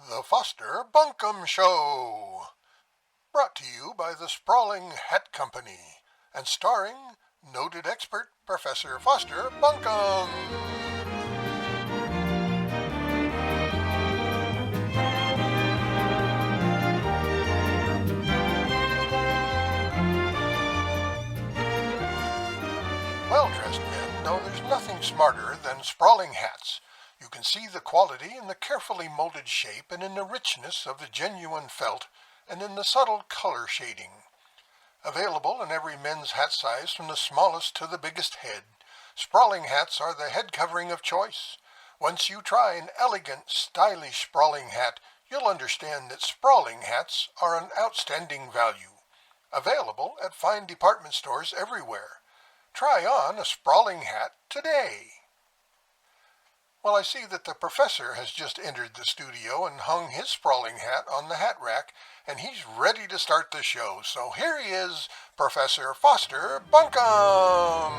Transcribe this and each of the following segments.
The Foster Bunkham Show, brought to you by the Sprawling Hat Company, and starring noted expert Professor Foster Bunkham. Well-dressed men know there's nothing smarter than sprawling hats. You can see the quality in the carefully molded shape and in the richness of the genuine felt and in the subtle color shading. Available in every men's hat size from the smallest to the biggest head, sprawling hats are the head covering of choice. Once you try an elegant, stylish sprawling hat, you'll understand that sprawling hats are an outstanding value. Available at fine department stores everywhere. Try on a sprawling hat today. Well, I see that the professor has just entered the studio and hung his sprawling hat on the hat rack, and he's ready to start the show. So here he is, Professor Foster Bunkham!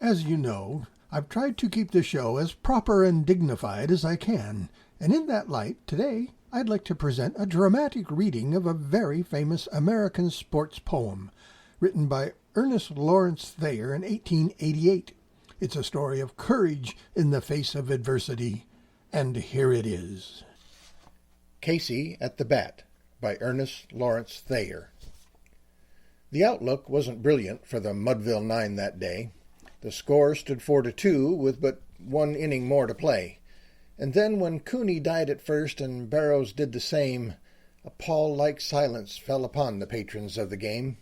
As you know, I've tried to keep the show as proper and dignified as I can, and in that light, today, I'd like to present a dramatic reading of a very famous American sports poem, written by Ernest Lawrence Thayer in 1888. It's a story of courage in the face of adversity, and here it is. Casey at the Bat by Ernest Lawrence Thayer. The outlook wasn't brilliant for the Mudville Nine that day. The score stood 4-2 with but one inning more to play. And then when Cooney died at first and Barrows did the same, a pall-like silence fell upon the patrons of the game.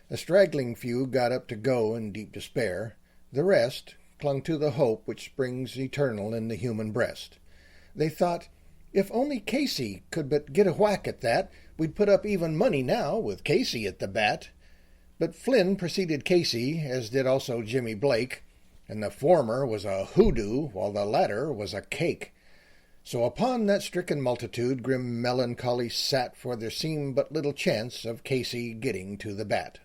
A straggling few got up to go in deep despair. The rest clung to the hope which springs eternal in the human breast. They thought, if only Casey could but get a whack at that, we'd put up even money now with Casey at the bat. But Flynn preceded Casey, as did also Jimmy Blake, and the former was a hoodoo, while the latter was a cake. So upon that stricken multitude grim melancholy sat, for there seemed but little chance of Casey getting to the bat.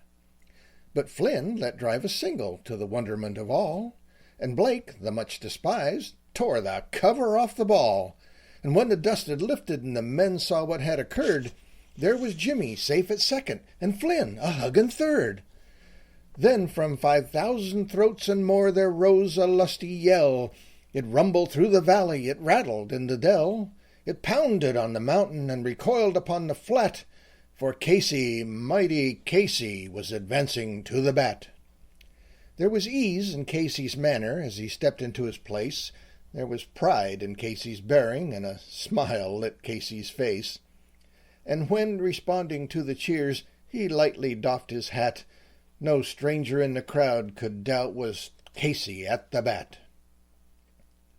But Flynn let drive a single, to the wonderment of all, and Blake, the much despised, tore the cover off the ball. And when the dust had lifted and the men saw what had occurred, there was Jimmy safe at second, and Flynn a huggin' third. Then from 5,000 throats and more there rose a lusty yell. It rumbled through the valley, it rattled in the dell. It pounded on the mountain and recoiled upon the flat, for Casey, mighty Casey, was advancing to the bat. There was ease in Casey's manner as he stepped into his place. There was pride in Casey's bearing, and a smile lit Casey's face. And when, responding to the cheers, he lightly doffed his hat, no stranger in the crowd could doubt was Casey at the bat.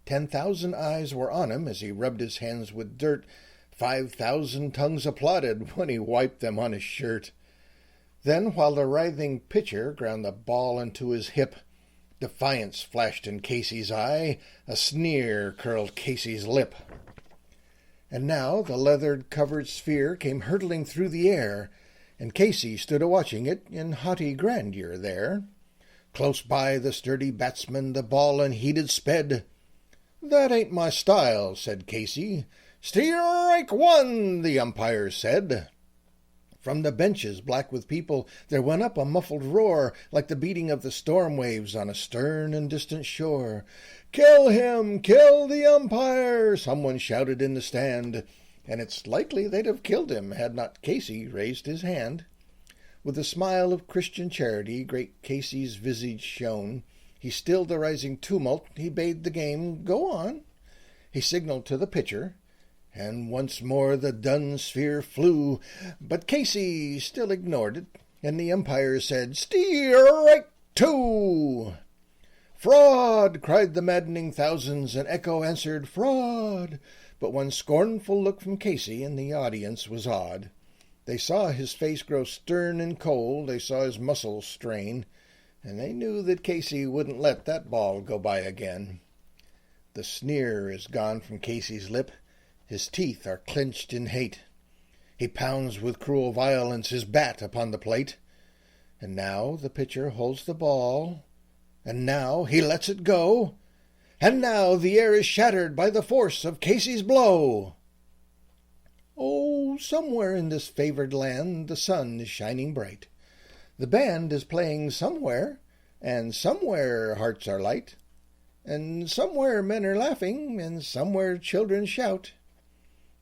10,000 eyes were on him as he rubbed his hands with dirt. 5,000 tongues applauded when he wiped them on his shirt. Then, while the writhing pitcher ground the ball into his hip, defiance flashed in Casey's eye, a sneer curled Casey's lip. And now the leather-covered sphere came hurtling through the air, and Casey stood a-watching it in haughty grandeur there. Close by the sturdy batsman the ball unheeded sped. "That ain't my style," said Casey. "Strike one," the umpire said. From the benches, black with people, there went up a muffled roar, like the beating of the storm waves on a stern and distant shore. "Kill him! Kill the umpire!" someone shouted in the stand, and it's likely they'd have killed him had not Casey raised his hand. With a smile of Christian charity great Casey's visage shone. He stilled the rising tumult, he bade the game go on. He signaled to the pitcher, and once more the dun sphere flew, but Casey still ignored it, and the umpire said, "Strike two!" "Fraud!" cried the maddening thousands, and echo answered, "Fraud!" But one scornful look from Casey in the audience was odd. They saw his face grow stern and cold, they saw his muscles strain, and they knew that Casey wouldn't let that ball go by again. The sneer is gone from Casey's lip, his teeth are clenched in hate. He pounds with cruel violence his bat upon the plate. And now the pitcher holds the ball, and now he lets it go, and now the air is shattered by the force of Casey's blow. Oh, somewhere in this favored land the sun is shining bright. The band is playing somewhere, and somewhere hearts are light, and somewhere men are laughing, and somewhere children shout.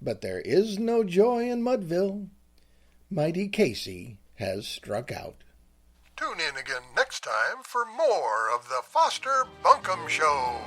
But there is no joy in Mudville. Mighty Casey has struck out. Tune in again next time for more of the Foster Bunkham Show.